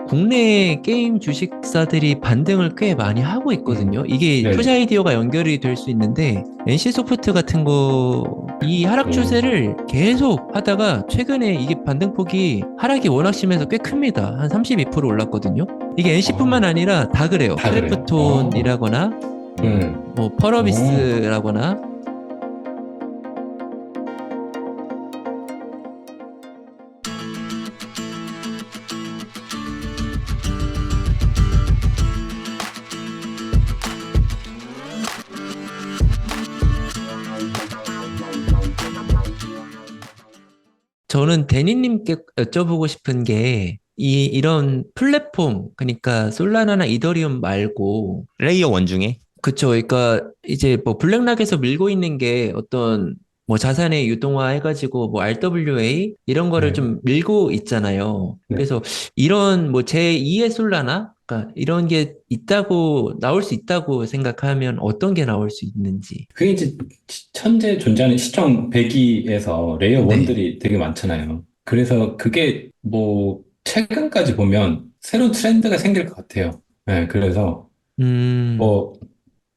국내 게임 주식사들이 반등을 꽤 많이 하고 있거든요. 이게 투자 네네. 아이디어가 연결이 될 수 있는데 NC소프트 같은 거 이 하락 음, 추세를 계속 하다가 최근에 이게 반등폭이 하락이 워낙 심해서 꽤 큽니다. 한 32% 올랐거든요. 이게 NC뿐만 아, 아니라 다 그래요. 다 그래요. 크래프톤이라거나 뭐 어. 펄어비스라거나. 저는 데니님께 여쭤보고 싶은 게, 이런 플랫폼, 그러니까 솔라나나 이더리움 말고, 레이어 원 중에? 그쵸. 그러니까 이제 뭐 블랙락에서 밀고 있는 게 어떤 뭐 자산의 유동화 해가지고 뭐 RWA 이런 거를 네. 좀 밀고 있잖아요. 네. 그래서 이런 뭐 제2의 솔라나? 그러니까 이런 게 나올 수 있다고 생각하면 어떤 게 나올 수 있는지. 그게 이제 현재 존재하는 시총 100위에서 레이어 네. 원들이 되게 많잖아요. 그래서 그게 뭐 최근까지 보면 새로운 트렌드가 생길 것 같아요. 네, 그래서 음, 뭐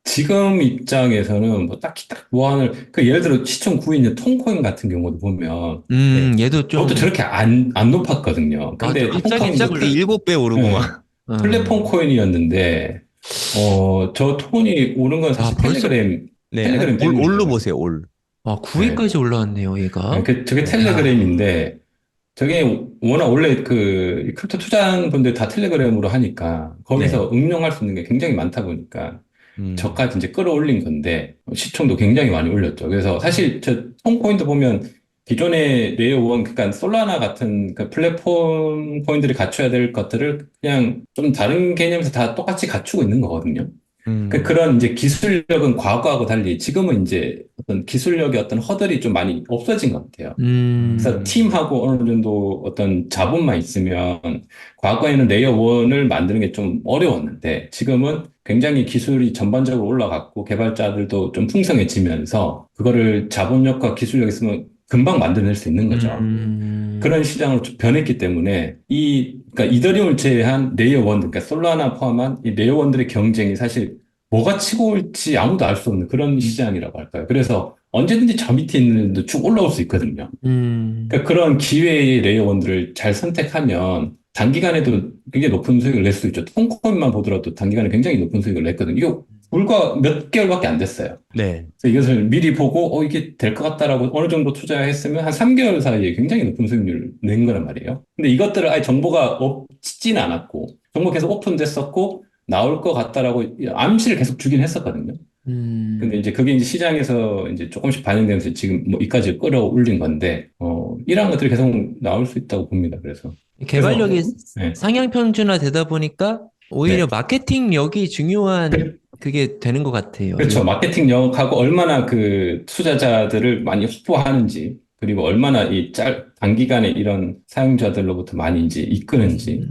지금 입장에서는 뭐 딱히 딱 뭐하는 그 예를 들어 시총 9위인 통코인 같은 경우도 보면 네, 얘도 그것도 좀, 저렇게 안 높았거든요. 아, 또 근데 갑자기 통코인도 쫙, 갑자기 7배 오르고 네, 막. 플랫폼 어, 코인이었는데 저 톤이 오른 건 아, 사실 벌써, 네, 텔레그램 올로 때문이에요. 보세요, 올. 아, 네. 9위까지 올라왔네요, 얘가. 저게 야, 텔레그램인데, 저게 워낙 원래 그 크립토 투자하는 분들 다 텔레그램으로 하니까, 네. 거기서 응용할 수 있는 게 굉장히 많다 보니까, 음, 저까지 이제 끌어올린 건데, 시총도 굉장히 많이 올렸죠. 그래서 사실 저 통코인도 보면, 기존의 레이어 원, 그러니까 솔라나 같은 그 플랫폼 코인들이 갖춰야 될 것들을 그냥 좀 다른 개념에서 다 똑같이 갖추고 있는 거거든요. 음, 그런 이제 기술력은 과거하고 달리 지금은 이제 어떤 기술력의 어떤 허들이 좀 많이 없어진 것 같아요. 그래서 음, 팀하고 어느 정도 어떤 자본만 있으면 과거에는 레이어 1을 만드는 게 좀 어려웠는데 지금은 굉장히 기술이 전반적으로 올라갔고 개발자들도 좀 풍성해지면서 그거를 자본력과 기술력 있으면 금방 만들어낼 수 있는 거죠. 음, 그런 시장으로 좀 변했기 때문에 그러니까 이더리움을 제외한 레이어 1, 그러니까 솔라나 포함한 이 레이어 1들의 경쟁이 사실 뭐가 치고 올지 아무도 알 수 없는 그런 시장이라고 할까요? 그래서 언제든지 저 밑에 있는 애들도 쭉 올라올 수 있거든요. 음, 그러니까 그런 기회의 레이어 1들을 잘 선택하면 단기간에도 굉장히 높은 수익을 낼 수 있죠. 통코인만 보더라도 단기간에 굉장히 높은 수익을 냈거든요. 이거 불과 몇 개월밖에 안 됐어요. 네. 그래서 이것을 미리 보고, 이게 될 것 같다라고 어느 정도 투자했으면 한 3개월 사이에 굉장히 높은 수익률을 낸 거란 말이에요. 근데 이것들을 아예 정보가 없지는 않았고, 정보 계속 오픈됐었고, 나올 것 같다라고 암시를 계속 주긴 했었거든요. 근데 음. 이제 그게 이제 시장에서 이제 조금씩 반영되면서 지금 뭐 이까지 끌어올린 건데, 이러한 것들이 계속 나올 수 있다고 봅니다. 그래서, 개발력이 네. 상향 평준화 되다 보니까 오히려 네. 마케팅력이 중요한 그게 되는 것 같아요. 그렇죠. 마케팅 영역하고 얼마나 그 투자자들을 많이 확보하는지, 그리고 얼마나 단기간에 이런 사용자들로부터 많이 이제 이끄는지,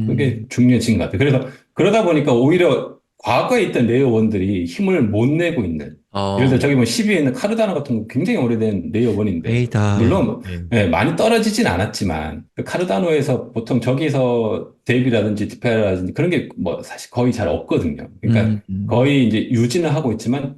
그게 중요해진 것 같아요. 그래서 그러다 보니까 오히려 과거에 있던 레이어 원들이 힘을 못 내고 있는, 예를 들어 어, 저기 뭐 10위에 있는 카르다나 같은 거 굉장히 오래된 레이어 원인데, 에이다. 물론 네. 예, 많이 떨어지진 않았지만, 그 카르다노에서 보통 저기서 대비라든지 디페라든지 그런 게 뭐 사실 거의 잘 없거든요. 그러니까 거의 이제 유지는 하고 있지만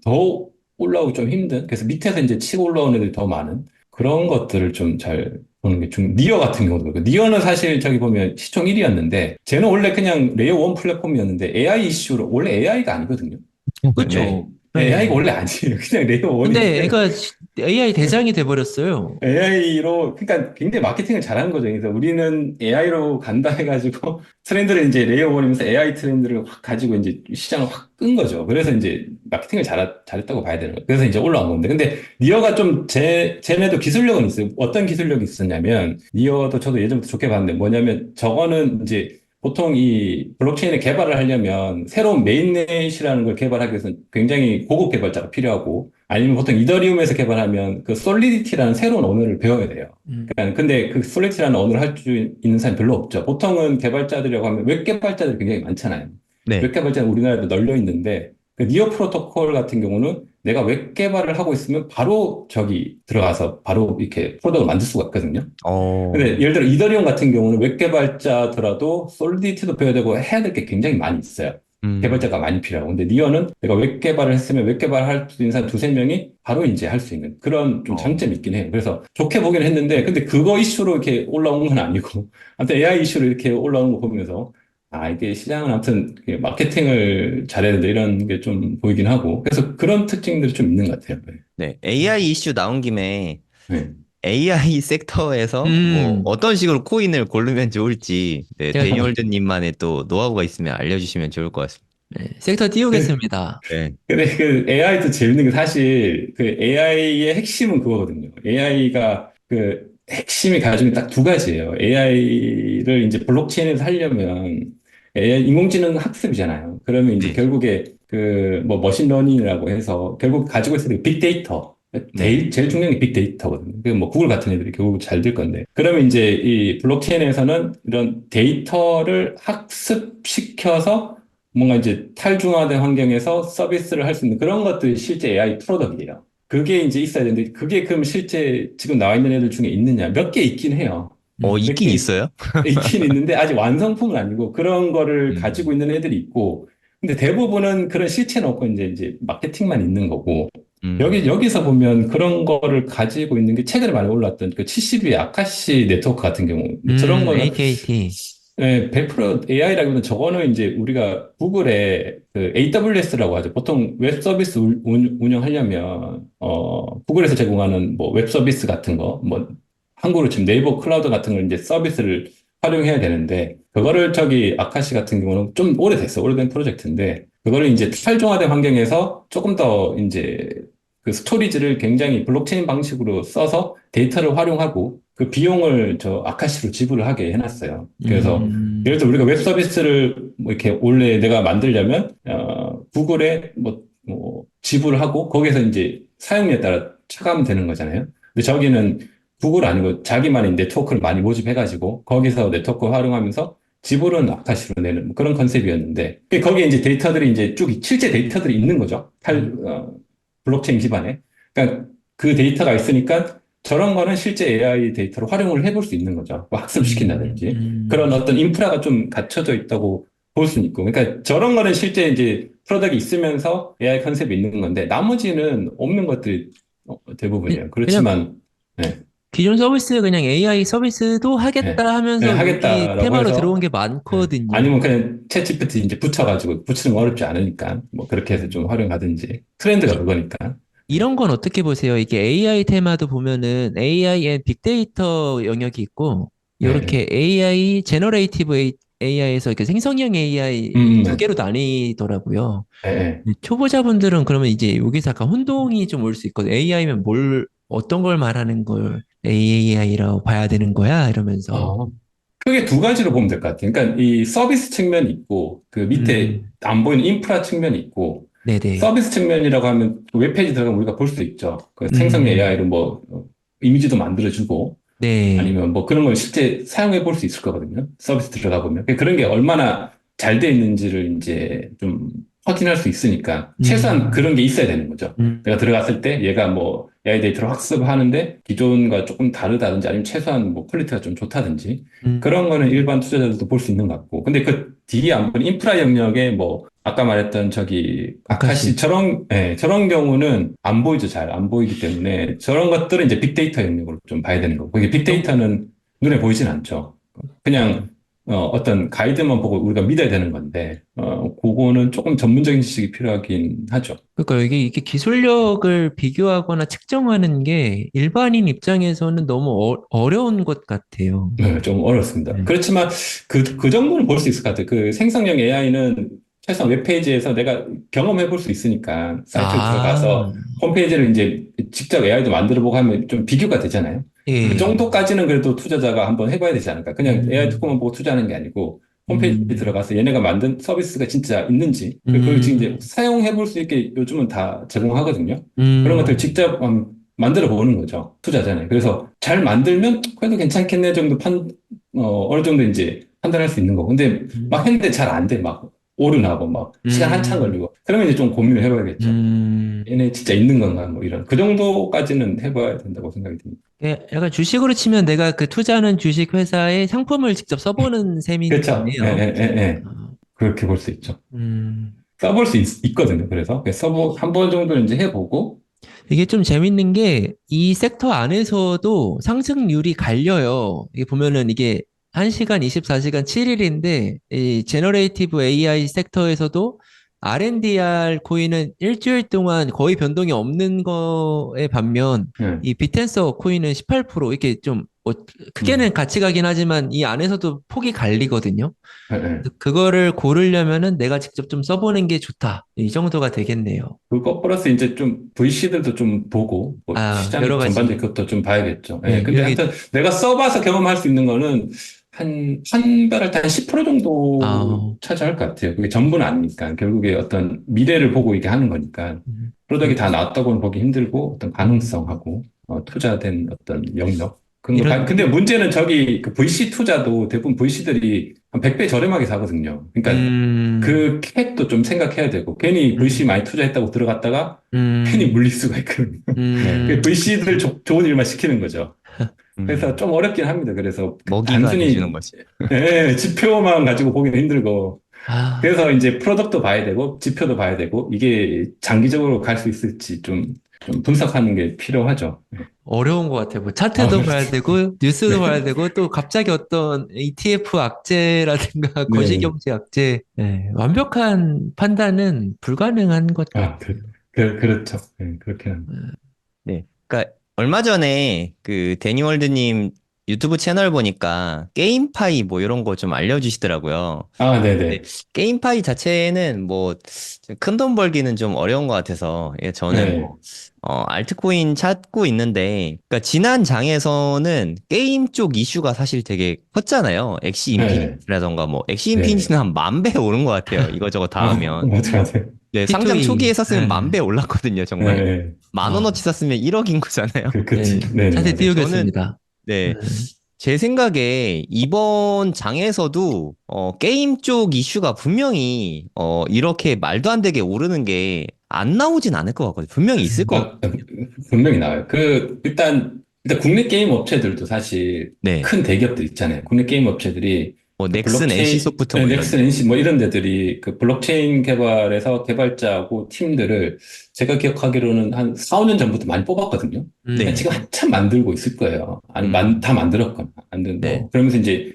더 올라오기 좀 힘든, 그래서 밑에서 이제 치고 올라오는 애들이 더 많은 그런 것들을 좀 잘 보는 게 니어 같은 경우도 그렇고, 니어는 사실 저기 보면 시총 1위였는데 쟤는 원래 그냥 레이어 1 플랫폼이었는데 AI 이슈로, 원래 AI가 아니거든요. 네. 그쵸. AI가 네. 원래 아니에요. 그냥 레이어 1이기 근데 때문에 애가 AI 대장이 돼버렸어요. AI로, 그러니까 굉장히 마케팅을 잘하는 거죠. 그래서 우리는 AI로 간다 해가지고 트렌드를 이제 레이어 원이면서 AI 트렌드를 확 가지고 이제 시장을 확 끈 거죠. 그래서 이제 마케팅을 잘했다고 봐야 되는 거예요. 그래서 이제 올라온 건데. 근데 니어가 좀 쟤네도 기술력은 있어요. 어떤 기술력이 있었냐면, 니어도 저도 예전부터 좋게 봤는데 뭐냐면, 저거는 이제 보통 이 블록체인을 개발을 하려면 새로운 메인넷이라는 걸 개발하기 위해서는 굉장히 고급 개발자가 필요하고, 아니면 보통 이더리움에서 개발하면 그 솔리디티라는 새로운 언어를 배워야 돼요. 음, 그러니까 근데 그 솔리디티라는 언어를 할 수 있는 사람이 별로 없죠. 보통은 개발자들이라고 하면 웹 개발자들이 굉장히 많잖아요. 네. 웹 개발자는 우리나라에도 널려 있는데 그 니어 프로토콜 같은 경우는 내가 웹 개발을 하고 있으면 바로 저기 들어가서 바로 이렇게 프로덕트를 만들 수가 있거든요. 어, 근데 예를 들어 이더리움 같은 경우는 웹 개발자더라도 솔리디티도 배워야 되고 해야 될 게 굉장히 많이 있어요. 음, 개발자가 많이 필요하고. 근데 니어는 내가 웹 개발을 했으면 웹 개발을 할 수 있는 사람 두세 명이 바로 이제 할 수 있는 그런 좀 어, 장점이 있긴 해요. 그래서 좋게 보긴 했는데, 근데 그거 이슈로 이렇게 올라온 건 아니고, 아무튼 AI 이슈로 이렇게 올라오는 거 보면서, 아, 이게 시장은 아무튼 마케팅을 잘해야 된다 이런 게 좀 보이긴 하고, 그래서 그런 특징들이 좀 있는 것 같아요. 네. AI 이슈 나온 김에 네. AI 섹터에서 뭐 음, 어떤 식으로 코인을 고르면 좋을지 네, 제가 데니얼드님만의 또 노하우가 있으면 알려주시면 좋을 것 같습니다. 네, 섹터 띄우겠습니다. 네. 근데 그 AI도 재밌는 게 사실 그 AI의 핵심은 그거거든요. AI가 그 핵심이 가지고 있는 딱 두 가지예요. AI를 이제 블록체인에서 하려면 AI 인공지능 학습이잖아요. 그러면 이제 네. 결국에 그 뭐 머신러닝이라고 해서 결국 가지고 있어야 될 빅데이터. 네. 제일 중요한 게 빅데이터거든요. 그 뭐 구글 같은 애들이 결국 잘 될 건데. 그러면 이제 이 블록체인에서는 이런 데이터를 학습시켜서 뭔가 이제 탈중화된 환경에서 서비스를 할 수 있는 그런 것들이 실제 AI 프로덕트예요. 그게 이제 있어야 되는데, 그게 그럼 실제 지금 나와 있는 애들 중에 있느냐? 몇 개 있긴 해요. 몇 있긴 개 있어요? 있긴 있는데, 아직 완성품은 아니고, 그런 거를 가지고 음, 있는 애들이 있고, 근데 대부분은 그런 실체는 없고, 이제 마케팅만 있는 거고, 음, 여기서 보면 그런 거를 가지고 있는 게 최근에 많이 올랐던 그 72 아카시 네트워크 같은 경우, 저런 거는 AT&T. 네, 100% AI라기보다는 저거는 이제 우리가 구글의 그 AWS라고 하죠. 보통 웹 서비스 운영하려면, 구글에서 제공하는 뭐 웹 서비스 같은 거, 뭐, 한국으로 지금 네이버 클라우드 같은 걸 이제 서비스를 활용해야 되는데, 그거를 저기 아카시 같은 경우는 좀 오래됐어. 오래된 프로젝트인데, 그거를 이제 탈중화된 환경에서 조금 더 이제 그 스토리지를 굉장히 블록체인 방식으로 써서 데이터를 활용하고 그 비용을 저 아카시로 지불을 하게 해놨어요. 그래서 예를 들어 우리가 웹 서비스를 뭐 이렇게 원래 내가 만들려면 구글에 뭐 지불을 하고 거기서 이제 사용료에 따라 차감되는 거잖아요. 근데 저기는 구글 아니고 자기만의 네트워크를 많이 모집해가지고 거기서 네트워크 활용하면서 지불은 아카시로 내는 뭐 그런 컨셉이었는데 거기에 이제 데이터들이 이제 쭉 실제 데이터들이 있는 거죠. 음, 블록체인 기반에. 그러니까 그 데이터가 있으니까 저런 거는 실제 AI 데이터로 활용을 해볼 수 있는 거죠. 뭐 학습시킨다든지. 그런 어떤 인프라가 좀 갖춰져 있다고 볼 수는 있고. 그러니까 저런 거는 실제 이제 프로덕트가 있으면서 AI 컨셉이 있는 건데, 나머지는 없는 것들이 대부분이에요. 그냥 그렇지만, 네, 기존 서비스 그냥 AI 서비스도 네, 하겠다 네, 하면서 여기 하겠다라고 테마로 해서, 들어온 게 네. 많거든요. 아니면 그냥 챗 GPT 이제 붙여가지고, 붙이는 건 어렵지 않으니까, 뭐 그렇게 해서 좀 활용하든지. 트렌드가 이, 그거니까. 이런 건 어떻게 보세요? 이게 AI 테마도 보면은 AI 앤 빅데이터 영역이 있고, 네. 이렇게 AI, 제너레이티브 AI에서 이렇게 생성형 AI 두 네. 개로 나뉘더라고요. 네. 네. 초보자분들은 그러면 이제 여기서 약간 혼동이 좀 올 수 있거든요. AI면 어떤 걸 말하는 걸 AI라고 봐야 되는 거야? 이러면서. 어, 크게 두 가지로 보면 될 것 같아요. 그러니까 이 서비스 측면이 있고, 그 밑에 음, 안 보이는 인프라 측면이 있고, 네네. 서비스 측면이라고 하면 웹페이지 들어가면 우리가 볼 수 있죠. 그 생성 음, AI로 뭐, 이미지도 만들어주고, 네. 아니면 뭐 그런 걸 실제 사용해 볼 수 있을 거거든요. 서비스 들어가 보면. 그런 게 얼마나 잘 돼 있는지를 이제 좀 확인할 수 있으니까 최소한 음, 그런 게 있어야 되는 거죠. 음, 내가 들어갔을 때 얘가 뭐 AI 데이터를 학습하는데 기존과 조금 다르다든지 아니면 최소한 뭐 퀄리티가 좀 좋다든지 그런 거는 일반 투자자들도 볼 수 있는 것 같고. 근데 그 뒤에 안 보는 인프라 영역에 뭐 아까 말했던 저기 아카시. 아카시처럼 저런 경우는 안 보이죠. 잘 안 보이기 때문에 저런 것들은 이제 빅데이터 영역으로 좀 봐야 되는 거고. 이게 좀, 빅데이터는 눈에 보이진 않죠. 그냥 어떤 가이드만 보고 우리가 믿어야 되는 건데 그거는 조금 전문적인 지식이 필요하긴 하죠. 그러니까 이게 기술력을 비교하거나 측정하는 게 일반인 입장에서는 너무 어려운 것 같아요. 네, 좀 어렵습니다. 네. 그렇지만 그 정도는 볼 수 있을 것 같아요. 그 생성형 AI는 최소한 웹페이지에서 내가 경험해 볼 수 있으니까 사이트에 아, 들어가서 홈페이지를 이제 직접 AI도 만들어 보고 하면 좀 비교가 되잖아요. 그 예. 정도까지는 그래도 투자자가 한번 해봐야 되지 않을까. 그냥 AI 음, 특허만 보고 투자하는 게 아니고 홈페이지 음, 들어가서 얘네가 만든 서비스가 진짜 있는지 그걸 지금 이제 음, 사용해 볼 수 있게 요즘은 다 제공하거든요. 그런 것들 음, 직접 만들어 보는 거죠. 투자잖아요. 그래서 잘 만들면 그래도 괜찮겠네 정도 어느 정도 이제 판단할 수 있는 거고. 근데 막 음. 했는데 잘 안 돼. 막 오류나고 막 시간 한참 걸리고 그러면 이제 좀 고민을 해봐야겠죠. 얘네 진짜 있는 건가 뭐 이런 그 정도까지는 해봐야 된다고 생각이 듭니다. 약간 주식으로 치면 내가 그 투자하는 주식 회사의 상품을 직접 써보는 셈인 그렇죠. 예, 거네요. 예, 예, 예. 어, 그렇게 볼 수 있죠. 음. 써볼 수 있거든요. 그래서 써보 한 번 정도 이제 해보고 이게 좀 재밌는 게 이 섹터 안에서도 상승률이 갈려요. 이게 보면은 이게 1시간 24시간 7일인데 이 제너레이티브 AI 섹터에서도 R&DR 코인은 일주일 동안 거의 변동이 없는 거에 반면 예, 이 비텐서 코인은 18% 이렇게 좀 음, 크게는 같이 가긴 하지만 이 안에서도 폭이 갈리거든요. 예, 예. 그거를 고르려면은 내가 직접 좀 써보는 게 좋다. 이 정도가 되겠네요. 그거 플러스 이제 좀 VC들도 좀 보고 뭐 아, 여러 시장 전반적인 가지. 것도 좀 봐야겠죠. 예, 네, 근데 여기 하여튼 내가 써봐서 경험할 수 있는 거는 한 달할 때 한 10% 정도 아, 차지할 것 같아요. 그게 전부는 아니니까. 결국에 어떤 미래를 보고 이게 하는 거니까. 음, 프로덕이 그, 다 나왔다고는 보기 힘들고 어떤 음, 가능성하고 투자된 어떤 영역. 그런 거 이런, 근데 문제는 저기 그 VC 투자도 대부분 VC들이 한 100배 저렴하게 사거든요. 그러니까 음, 그 캡도 좀 생각해야 되고 괜히 VC 음, 많이 투자했다고 들어갔다가 괜히 음, 물릴 수가 있거든요. 네. 그 음, VC들 그치. 좋은 일만 시키는 거죠. 그래서 음, 좀 어렵긴 합니다. 그래서 그 먹이가 돼주는 단순히 거지. 지표만 가지고 보기는 힘들고 아, 그래서 이제 프로덕트도 봐야 되고 지표도 봐야 되고 이게 장기적으로 갈 수 있을지 좀 분석하는 게 필요하죠. 어려운 것 같아요. 뭐 아, 차트도 봐야 되고, 뉴스도 봐야 네. 되고, 또 갑자기 어떤 ETF 악재라든가 네. 거시경제 악재, 네, 완벽한 판단은 불가능한 것 아, 같아요. 그렇죠. 네, 그렇게 합니다. 네. 그러니까 얼마 전에 그 데니월드님 유튜브 채널 보니까 게임파이 뭐 이런 거 좀 알려주시더라고요. 아, 근데 네네. 게임파이 자체는 뭐 큰 돈 벌기는 좀 어려운 것 같아서 예, 저는 네. 뭐 알트코인 찾고 있는데 그러니까 지난 장에서는 게임 쪽 이슈가 사실 되게 컸잖아요. 엑시 네. 인피니티라던가 뭐 엑시 네. 인피니티는 한 10,000배 오른 것 같아요. 이거저거 다 하면. 맞아요. 네, 상장 초기에 T2E, 샀으면 10,000배 올랐거든요, 정말. 네. 10,000원어치 아, 샀으면 1억인 거잖아요. 그치. 네, 네네, 차세 맞아요. 저는 띄우겠습니다. 네, 제 생각에 이번 장에서도 게임 쪽 이슈가 분명히 이렇게 말도 안 되게 오르는 게 안 나오진 않을 것 같거든요. 분명히 있을 것 아, 같거든요. 분명히 나와요. 일단 국내 게임 업체들도 사실 네, 큰 대기업들 있잖아요. 국내 게임 업체들이 뭐 그 넥슨, NC 블록체인, 소프트 뭐 이런 넥슨, 데요. NC 뭐 이런 데들이 그 블록체인 개발에서 개발자하고 팀들을 제가 기억하기로는 한 4, 5년 전부터 많이 뽑았거든요. 그러니까 네, 지금 한참 만들고 있을 거예요. 아니, 다 음, 만들었거나, 네, 뭐, 그러면서 이제,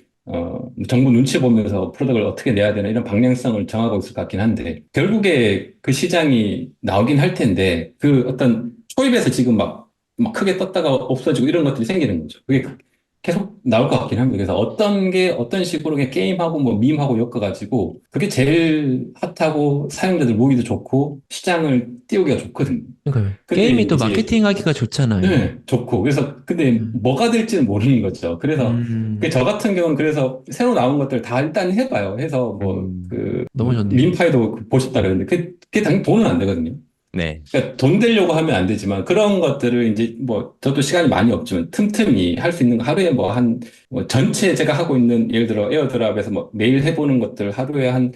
정부 눈치 보면서 프로덕트를 어떻게 내야 되나 이런 방향성을 정하고 있을 것 같긴 한데, 결국에 그 시장이 나오긴 할 텐데, 그 어떤 초입에서 지금 막 크게 떴다가 없어지고 이런 것들이 생기는 거죠. 그게 계속 나올 것 같긴 합니다. 그래서 어떤 식으로 그냥 게임하고 뭐 밈하고 엮어가지고, 그게 제일 핫하고 사용자들 모이도 좋고, 시장을 띄우기가 좋거든요. 그러니까요. 근데 게임이 또 이제 마케팅 하기가 좋잖아요. 네, 좋고. 그래서, 근데 음, 뭐가 될지는 모르는 거죠. 그래서, 음, 저 같은 경우는 그래서 새로 나온 것들 다 일단 해봐요. 해서 뭐, 음, 너무 좋네요. 민파이도 보셨다 그랬는데, 그게 당연히 돈은 안 되거든요. 네, 그러니까 돈 되려고 하면 안 되지만, 그런 것들을 이제 뭐, 저도 시간이 많이 없지만, 틈틈이 할 수 있는 거 하루에 뭐 전체 제가 하고 있는, 예를 들어 에어드랍에서 뭐 매일 해보는 것들 하루에 한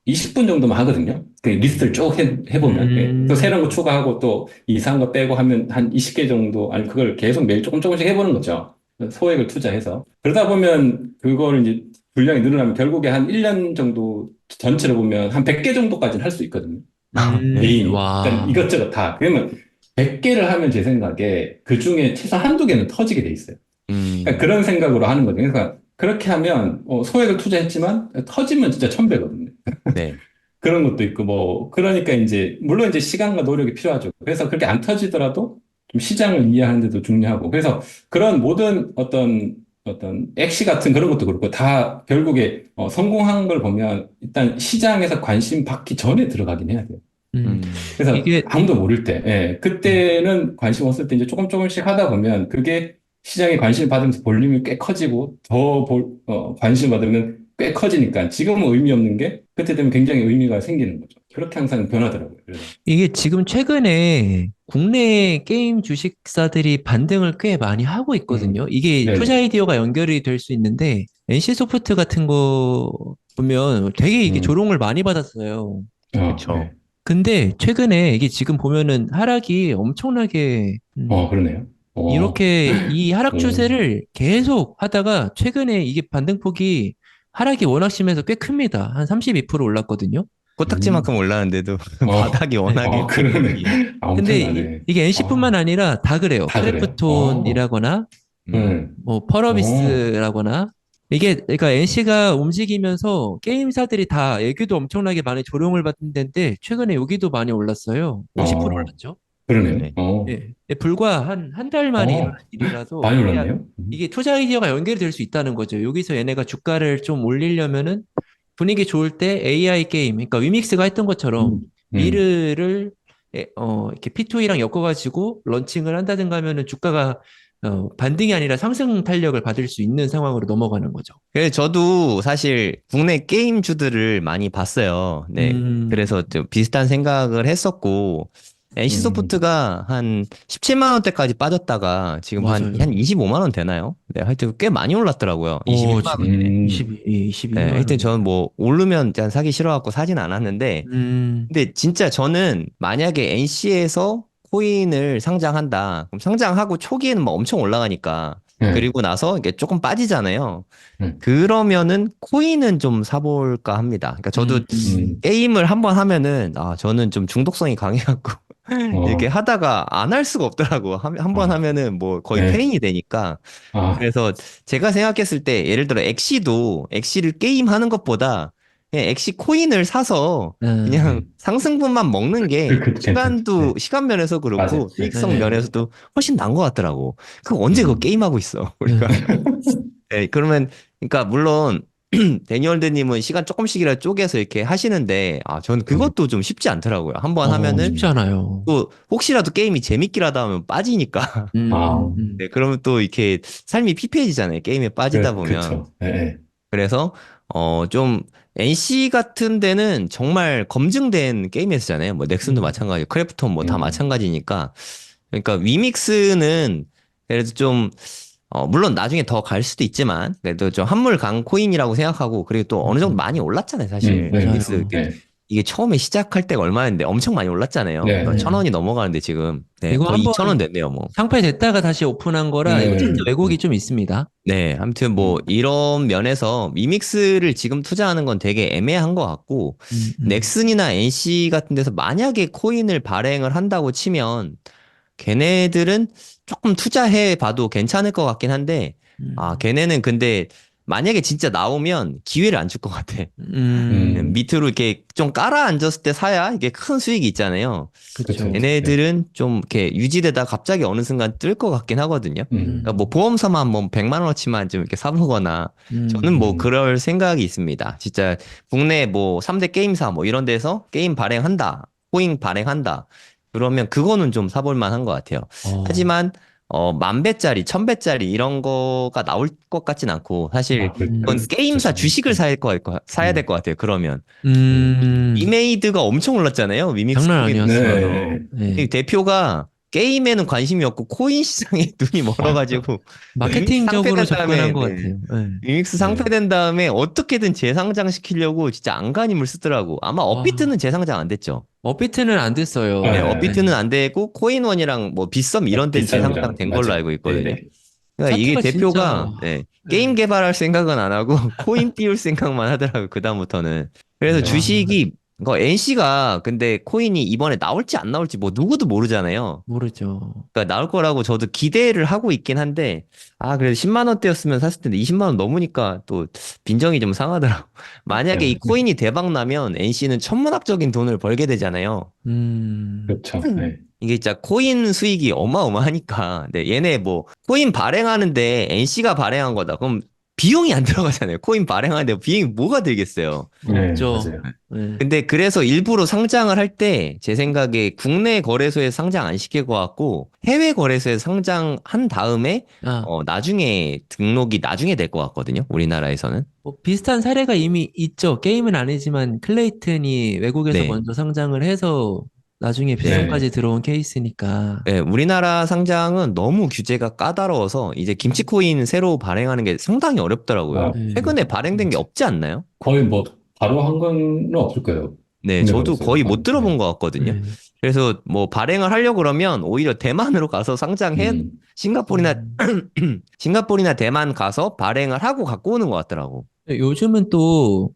20분 정도만 하거든요. 그 리스트를 쭉 해보면. 예. 또 음, 새로운 거 추가하고 또 이상한 거 빼고 하면 한 20개 정도, 아니, 그걸 계속 매일 조금씩 해보는 거죠. 소액을 투자해서. 그러다 보면 그걸 이제 분량이 늘어나면 결국에 한 1년 정도 전체를 보면 한 100개 정도까지는 할 수 있거든요. 네, 개인이. 그러니까 와, 이것저것 다. 그러면 100개를 하면 제 생각에 그 중에 최소한 한두 개는 터지게 돼 있어요. 그러니까 음, 그런 생각으로 하는 거죠. 그러니까 그렇게 하면 소액을 투자했지만 터지면 진짜 1,000배거든요. 네, 그런 것도 있고 뭐 그러니까 이제 물론 이제 시간과 노력이 필요하죠. 그래서 그렇게 안 터지더라도 좀 시장을 이해하는 데도 중요하고 그래서 그런 모든 어떤 액시 같은 그런 것도 그렇고 다 결국에 성공한 걸 보면 일단 시장에서 관심 받기 전에 들어가긴 해야 돼요. 음, 음, 그래서 이게, 아무도 모를 때, 예, 네. 그때는 관심 없을 때 이제 조금씩 하다 보면 그게 시장에 관심 받으면서 볼륨이 꽤 커지고 관심 받으면 꽤 커지니까 지금은 의미 없는 게 그때 되면 굉장히 의미가 생기는 거죠. 그렇게 항상 변하더라고요. 그래서. 이게 지금 최근에 국내 게임 주식사들이 반등을 꽤 많이 하고 있거든요. 이게 투자 네네. 아이디어가 연결이 될 수 있는데 NC소프트 같은 거 보면 되게 이게 음. 조롱을 많이 받았어요. 그쵸. 네. 근데 최근에 이게 지금 보면은 하락이 엄청나게 그러네요. 이렇게 이 하락 오, 추세를 계속 하다가 최근에 이게 반등폭이 하락이 워낙 심해서 꽤 큽니다. 한 32% 올랐거든요. 코딱지만큼 음. 올랐는데도 어, 바닥이 워낙에 그러네. 큰 근데 엄청나네. 이게 NC뿐만 아니라 다 그래요. 다 그래요? 크래프톤이라거나 음. 뭐 어, 펄어비스라거나 이게 그러니까 NC가 움직이면서 게임사들이 다 애교도 엄청나게 많이 조롱을 받는 데인데 최근에 여기도 많이 올랐어요. 50% 어, 올랐죠. 그러네요. 네. 예. 불과 한 달 만에 일어난 일이라도 많이 이게, 올랐네요. 이게 투자 아이디어가 연결이 될 수 있다는 거죠. 여기서 얘네가 주가를 좀 올리려면은 분위기 좋을 때 AI 게임, 그러니까 위믹스가 했던 것처럼 음, 음, 미르를 이렇게 P2E랑 엮어가지고 런칭을 한다든가 하면은 주가가 반등이 아니라 상승 탄력을 받을 수 있는 상황으로 넘어가는 거죠. 그래서 저도 사실 국내 게임주들을 많이 봤어요. 네. 음, 그래서 좀 비슷한 생각을 했었고, 음. NC소프트가 한 17만 원대까지 빠졌다가 지금 한 맞아요. 25만 원 되나요? 네. 하여튼 꽤 많이 올랐더라고요. 오, 21만 지금 원이네. 22만 네. 하여튼 원. 저는 뭐 오르면 그냥 사기 싫어갖고 사진 않았는데, 음, 근데 진짜 저는 만약에 NC에서 코인을 상장한다. 그럼 상장하고 초기에는 막 엄청 올라가니까. 네, 그리고 나서 이게 조금 빠지잖아요. 네. 그러면은 코인은 좀 사볼까 합니다. 그러니까 저도 음, 게임을 한번 하면은 저는 좀 중독성이 강해갖고 이렇게 어, 하다가 안 할 수가 없더라고. 한 번 아, 하면은 뭐 거의 네, 페인이 되니까. 아, 그래서 제가 생각했을 때 예를 들어 엑시도 엑시를 게임 하는 것보다 그냥 엑시 코인을 사서 그냥 음, 상승분만 먹는 게 괜찮죠. 네, 시간 면에서 맞아요. 그렇고 네, 수익성 네. 면에서도 훨씬 나은 것 같더라고. 그럼 언제 그거 음, 게임하고 있어? 네. 우리가. 네, 그러면, 그러니까, 물론, 데니얼드님은 시간 조금씩이라 쪼개서 이렇게 하시는데, 전 음, 그것도 좀 쉽지 않더라고요. 한번 하면은, 쉽지 않아요. 또, 혹시라도 게임이 재밌긴 하다 하면 빠지니까. 아, 네, 그러면 또 이렇게 삶이 피폐해지잖아요. 게임에 빠지다 보면. 그쵸. 네, 네. 그래서, 좀, NC 같은 데는 정말 검증된 게임 회사잖아요. 뭐, 넥슨도 음, 마찬가지, 크래프톤 뭐 다 음, 마찬가지니까. 그러니까, 위믹스는, 그래도 좀, 물론 나중에 더 갈 수도 있지만, 그래도 좀 한물 간 코인이라고 생각하고, 그리고 또 어느 정도 많이 올랐잖아요, 사실. 네, 위믹스. 맞아요. 네, 이게 처음에 시작할 때가 얼마였는데 엄청 많이 올랐잖아요. 네, 그러니까 천 네. 원이 넘어가는데 지금, 네, 이거 거의 한번 2천 원 됐네요, 뭐. 상패됐다가 다시 오픈한 거라 이거 진짜 왜곡이 네. 좀 있습니다. 네, 아무튼 뭐, 음, 이런 면에서 위믹스를 지금 투자하는 건 되게 애매한 것 같고, 음, 음, 넥슨이나 NC 같은 데서 만약에 코인을 발행을 한다고 치면, 걔네들은 조금 투자해 봐도 괜찮을 것 같긴 한데, 음, 걔네는 근데 만약에 진짜 나오면 기회를 안 줄 것 같아. 음, 음, 밑으로 이렇게 좀 깔아앉았을 때 사야 이게 큰 수익이 있잖아요. 그쵸, 그쵸. 그쵸. 네. 얘네들은 좀 이렇게 유지되다 갑자기 어느 순간 뜰 것 같긴 하거든요. 그러니까 뭐 음, 보험사만 뭐 100만 원어치만 좀 이렇게 사보거나 저는 음, 뭐 음, 그럴 생각이 있습니다. 진짜 국내 뭐 3대 게임사 뭐 이런 데서 게임 발행한다. 코인 발행한다. 그러면 그거는 좀 사볼 만한 것 같아요. 어, 하지만 10,000배짜리, 1,000배짜리 이런 거가 나올 것 같진 않고 사실 그건 게임사 그렇죠. 주식을 사야 될 음, 것 같아요. 그러면 음, 이메이드가 엄청 올랐잖아요. 위믹스 장난 코인. 아니었어요. 네, 이 네. 대표가 게임에는 관심이 없고 코인 시장에 눈이 멀어가지고 위믹스 마케팅적으로 상폐된 접근한 다음에 것 네. 같아요. 네. 위믹스 네. 상폐된 다음에 어떻게든 재상장 시키려고 진짜 안간힘을 쓰더라고. 아마 업비트는 와, 재상장 안 됐죠. 업비트는 안 됐어요. 네, 네. 업비트는 안 되고 코인원이랑 뭐 빗썸 이런 데는 재상장 비쌉니다. 된 걸로 맞아요. 알고 네, 있거든요. 네. 그러니까 이게 차트가 진짜, 대표가 네, 네. 게임 개발할 생각은 안 하고 코인 띄울 생각만 하더라고요. 그다음부터는. 그래서 와, 주식이 NC가 근데 코인이 이번에 나올지 안 나올지 뭐 누구도 모르잖아요. 모르죠. 그러니까 나올 거라고 저도 기대를 하고 있긴 한데 그래도 10만 원대였으면 샀을 텐데 20만 원 넘으니까 또 빈정이 좀 상하더라고. 만약에 이 코인이 대박 나면 NC는 천문학적인 돈을 벌게 되잖아요. 그렇죠. 네. 이게 진짜 코인 수익이 어마어마하니까. 네, 얘네 뭐 코인 발행하는데 NC가 발행한 거다. 그럼 비용이 안 들어가잖아요. 코인 발행하는데 비용이 뭐가 들겠어요. 네, 없죠. 맞아요. 네. 근데 그래서 일부러 상장을 할 때 제 생각에 국내 거래소에 상장 안 시킬 것 같고 해외 거래소에 상장한 다음에 아, 나중에 등록이 나중에 될 것 같거든요. 우리나라에서는. 뭐 비슷한 사례가 이미 있죠. 게임은 아니지만 클레이튼이 외국에서 네. 먼저 상장을 해서 나중에 네. 배송까지 들어온 케이스니까. 네, 우리나라 상장은 너무 규제가 까다로워서 이제 김치코인 새로 발행하는 게 상당히 어렵더라고요. 아, 네. 최근에 발행된 게 없지 않나요? 거의 뭐 바로 한 건 없을 거예요. 네, 국내 저도 거래소에서. 거의 못 들어본 것 같거든요. 네. 그래서 뭐 발행을 하려고 그러면 오히려 대만으로 가서 상장해 음. 싱가포르나 싱가포르나 대만 가서 발행을 하고 갖고 오는 것 같더라고. 요즘은 또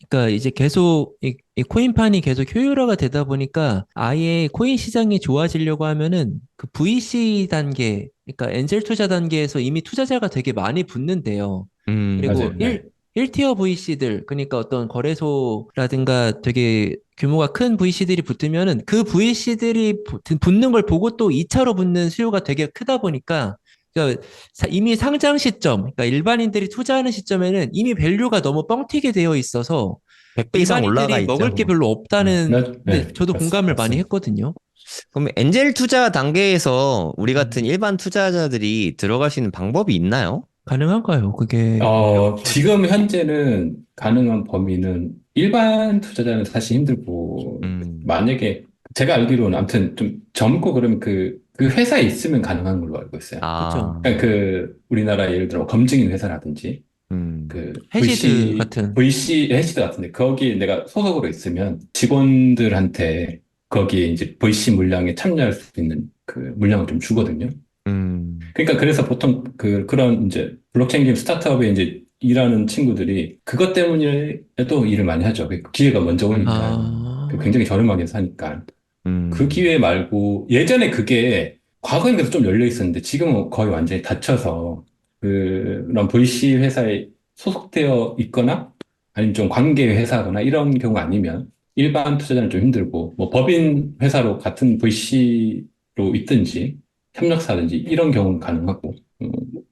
그러니까 이제 계속 이 코인판이 계속 효율화가 되다 보니까 아예 코인 시장이 좋아지려고 하면은 그 VC 단계, 그러니까 엔젤 투자 단계에서 이미 투자자가 되게 많이 붙는데요. 그리고 맞아요. 네. 1티어 VC들, 그러니까 어떤 거래소라든가 되게 규모가 큰 VC들이 붙으면은 그 VC들이 붙는 걸 보고 또 2차로 붙는 수요가 되게 크다 보니까 그러니까 이미 상장 시점, 그러니까 일반인들이 투자하는 시점에는 이미 밸류가 너무 뻥튀기 되어 있어서 100배 이상 올라가 일반인들이 먹을 있죠. 게 별로 없다는, 근데 네, 저도 공감을 많이 맞습니다. 했거든요. 그럼 엔젤 투자 단계에서 우리 같은 음. 일반 투자자들이 들어갈 수 있는 방법이 있나요? 가능한가요? 그게 지금 현재는 가능한 범위는 일반 투자자는 사실 힘들고, 음, 만약에 제가 알기로는 아무튼 좀 젊고 그러면 그 회사에 있으면 가능한 걸로 알고 있어요. 그죠. 아, 그러니까 그 우리나라 예를 들어 검증인 회사라든지 음, 그 해시드 같은. 해시드 같은데 거기에 내가 소속으로 있으면 직원들한테 거기에 이제 VC 물량에 참여할 수 있는 그 물량을 좀 주거든요. 그러니까 그래서 보통 그런 이제 블록체인 게임 스타트업에 이제 일하는 친구들이 그것 때문에도 일을 많이 하죠. 그 기회가 먼저 오니까 아, 굉장히 저렴하게 사니까 그 음, 기회 말고 예전에 그게 과거엔 그래도 좀 열려 있었는데 지금은 거의 완전히 닫혀서 그런 VC 회사에 소속되어 있거나 아니면 좀 관계 회사거나 이런 경우 아니면 일반 투자자는 좀 힘들고 뭐 법인 회사로 같은 VC로 있든지 협력사든지 이런 경우는 가능하고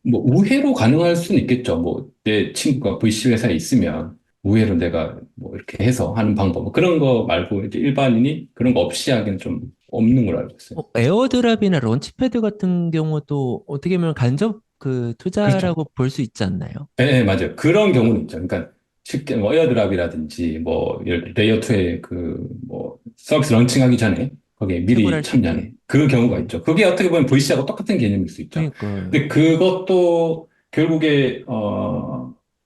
뭐 우회로 가능할 수는 있겠죠. 뭐 내 친구가 VC 회사에 있으면 우회로 내가 뭐 이렇게 해서 하는 방법 뭐 그런 거 말고 이제 일반인이 그런 거 없이 하기는 좀 없는 걸로 알고 있어요. 에어드랍이나 런치패드 같은 경우도 어떻게 보면 간접 그 그렇죠. 투자라고 볼 수 있지 않나요? 네, 맞아요. 그런 경우는 있죠. 그러니까 쉽게 뭐 에어드랍이라든지 뭐 레이어 2의 그 뭐 서비스 런칭하기 전에 거기에 미리 채굴할 수 참여하는 있게. 그 경우가 음, 있죠. 그게 어떻게 보면 VC하고 똑같은 개념일 수 있죠. 그러니까요. 근데 그것도 결국에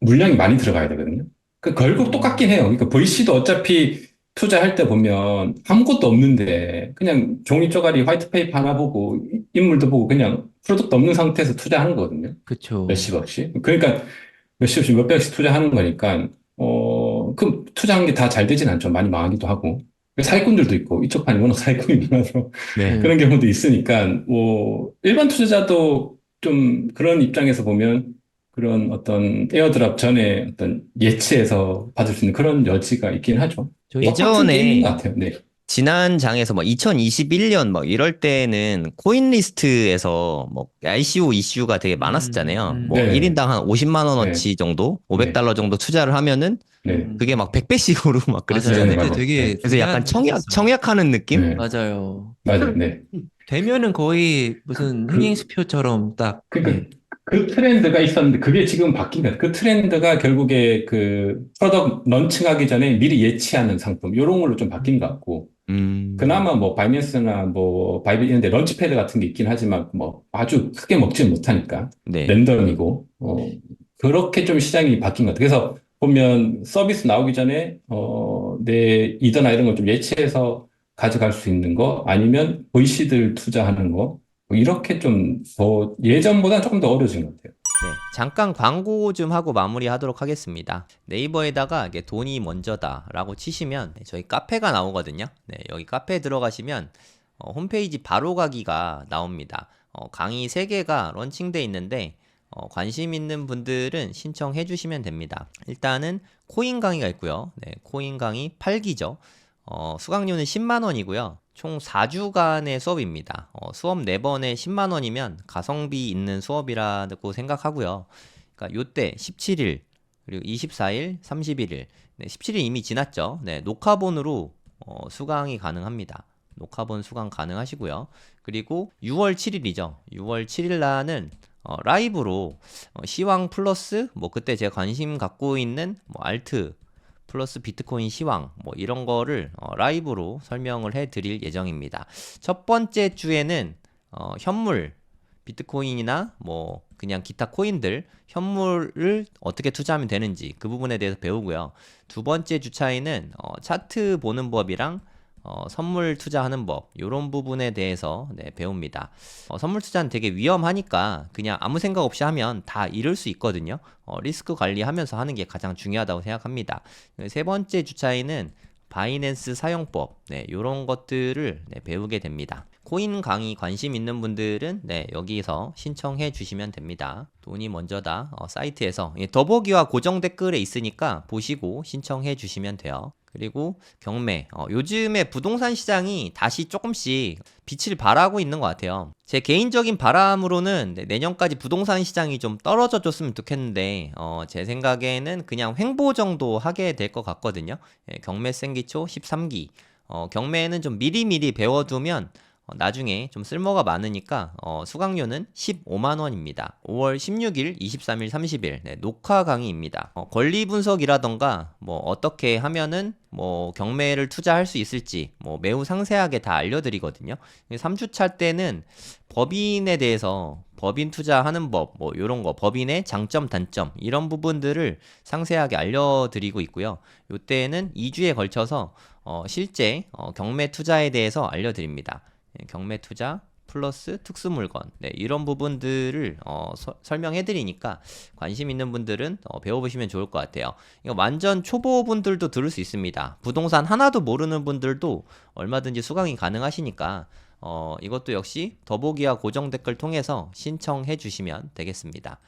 물량이 많이 들어가야 되거든요. 그 결국 똑같긴 해요. 그러니까 VC도 어차피 투자할 때 보면 아무것도 없는데 그냥 종이 쪼가리 화이트 페이퍼 하나 보고 인물도 보고 그냥 프로덕트 없는 상태에서 투자하는 거거든요. 그쵸. 몇십억씩. 그러니까 몇십억씩 몇백억씩 투자하는 거니까, 그 투자한 게 다 잘 되진 않죠. 많이 망하기도 하고. 사기꾼들도 있고, 이쪽 판이 워낙 사기꾼이 많아서 네. 네. 그런 경우도 있으니까, 뭐, 일반 투자자도 좀 그런 입장에서 보면 그런 어떤 에어드랍 전에 어떤 예치해서 받을 수 있는 그런 여지가 있긴 하죠. 저희 똑같은 게임인 것 예전에 같아요. 네. 지난 장에서 뭐 2021년 뭐 이럴 때는 코인리스트에서 뭐 ICO 이슈가 되게 많았었잖아요. 뭐 네, 1인당 한 50만 네, 원어치 정도, 네, 500달러 정도 투자를 하면은 네, 그게 막 100배씩 오르고 막 맞아요. 네, 그랬었잖아요. 그때 맞아요. 네, 되게 그래서 약간 중요한 해였었어요. 청약하는 느낌? 네, 맞아요. 맞아요. 네. 되면은 거의 무슨 그, 행행수표처럼 딱, 예. 그러니까 그 트렌드가 있었는데 그게 지금 바뀐 거예요. 그 트렌드가 결국에 그 프로덕트 런칭하기 전에 미리 예치하는 상품 이런 걸로 좀 바뀐 것 같고 음, 그나마 뭐 바이낸스나 뭐 바이비 이런 데 런치패드 같은 게 있긴 하지만 뭐 아주 크게 먹지는 못하니까 네. 랜덤이고 그렇게 좀 시장이 바뀐 것 같아요. 그래서 보면 서비스 나오기 전에 내 이더나 이런 걸 좀 예치해서 가져갈 수 있는 거 아니면 VC들 투자하는 거 뭐 이렇게 좀 더 예전보다 조금 더 어려진 것 같아요. 네, 잠깐 광고 좀 하고 마무리하도록 하겠습니다. 네이버에다가 이게 돈이 먼저다라고 치시면 네, 저희 카페가 나오거든요. 네, 여기 카페에 들어가시면 홈페이지 바로 가기가 나옵니다. 강의 3개가 런칭돼 있는데 관심 있는 분들은 신청해 주시면 됩니다. 일단은 코인 강의가 있고요. 네, 코인 강의 8기죠. 수강료는 10만 원이고요. 총 4주간의 수업입니다. 수업 4번에 10만 원이면 가성비 있는 수업이라고 생각하고요. 그러니까 요때 17일, 그리고 24일, 31일. 네, 17일 이미 지났죠. 네, 녹화본으로 수강이 가능합니다. 녹화본 수강 가능하시고요. 그리고 6월 7일이죠. 6월 7일 날은 라이브로 시황 플러스 뭐 그때 제가 관심 갖고 있는 뭐 알트 플러스 비트코인 시황 뭐 이런 거를 라이브로 설명을 해 드릴 예정입니다. 첫 번째 주에는 현물 비트코인이나 뭐 그냥 기타 코인들 현물을 어떻게 투자하면 되는지 그 부분에 대해서 배우고요. 두 번째 주차에는 차트 보는 법이랑 선물 투자하는 법 이런 부분에 대해서 배웁니다. 선물 투자는 되게 위험하니까 그냥 아무 생각 없이 하면 다 잃을 수 있거든요. 리스크 관리하면서 하는 게 가장 중요하다고 생각합니다. 세 번째 주차에는 바이낸스 사용법 이런 것들을 배우게 됩니다. 코인 강의 관심 있는 분들은 여기서 신청해 주시면 됩니다. 돈이 먼저다 사이트에서 더보기와 고정 댓글에 있으니까 보시고 신청해 주시면 돼요. 그리고 경매 요즘에 부동산 시장이 다시 조금씩 빛을 발하고 있는 것 같아요. 제 개인적인 바람으로는 내년까지 부동산 시장이 좀 떨어져 줬으면 좋겠는데 제 생각에는 그냥 횡보 정도 하게 될 것 같거든요. 경매생 기초 13기 경매는 좀 미리미리 배워두면 나중에 좀 쓸모가 많으니까 수강료는 15만 원입니다. 5월 16일, 23일, 30일 녹화 강의입니다. 권리 분석이라던가 뭐 어떻게 하면은 뭐 경매를 투자할 수 있을지 뭐 매우 상세하게 다 알려드리거든요. 3주차 때는 법인에 대해서 법인 투자하는 법 뭐 이런 거 법인의 장점 단점 이런 부분들을 상세하게 알려드리고 있고요. 이때는 2주에 걸쳐서 실제 경매 투자에 대해서 알려드립니다. 경매 투자 플러스 특수 물건 이런 부분들을 설명해 드리니까 관심 있는 분들은 배워보시면 좋을 것 같아요. 이거 완전 초보분들도 들을 수 있습니다. 부동산 하나도 모르는 분들도 얼마든지 수강이 가능하시니까 이것도 역시 더보기와 고정 댓글 통해서 신청해 주시면 되겠습니다.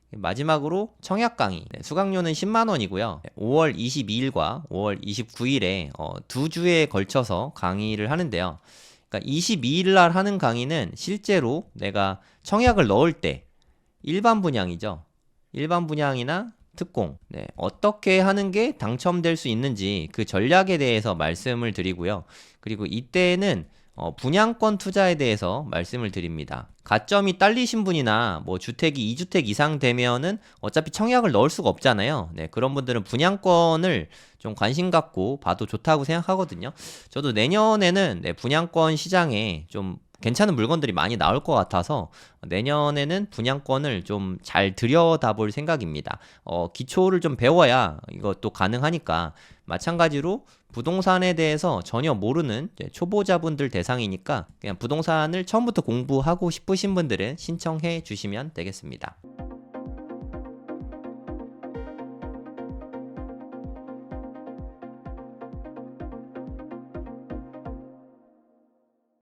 마지막으로 청약 강의 수강료는 10만 원이고요. 5월 22일과 5월 29일에 두 주에 걸쳐서 강의를 하는데요. 그러니까 22일 날 하는 강의는 실제로 내가 청약을 넣을 때 일반 분양이죠. 일반 분양이나 특공 어떻게 하는 게 당첨될 수 있는지 그 전략에 대해서 말씀을 드리고요. 그리고 이때는 분양권 투자에 대해서 말씀을 드립니다. 가점이 딸리신 분이나 뭐 주택이 2주택 이상 되면은 어차피 청약을 넣을 수가 없잖아요. 그런 분들은 분양권을 좀 관심 갖고 봐도 좋다고 생각하거든요. 저도 내년에는 분양권 시장에 좀 괜찮은 물건들이 많이 나올 것 같아서 내년에는 분양권을 좀 잘 들여다볼 생각입니다. 기초를 좀 배워야 이것도 가능하니까 마찬가지로 부동산에 대해서 전혀 모르는 초보자분들 대상이니까 그냥 부동산을 처음부터 공부하고 싶으신 분들은 신청해 주시면 되겠습니다.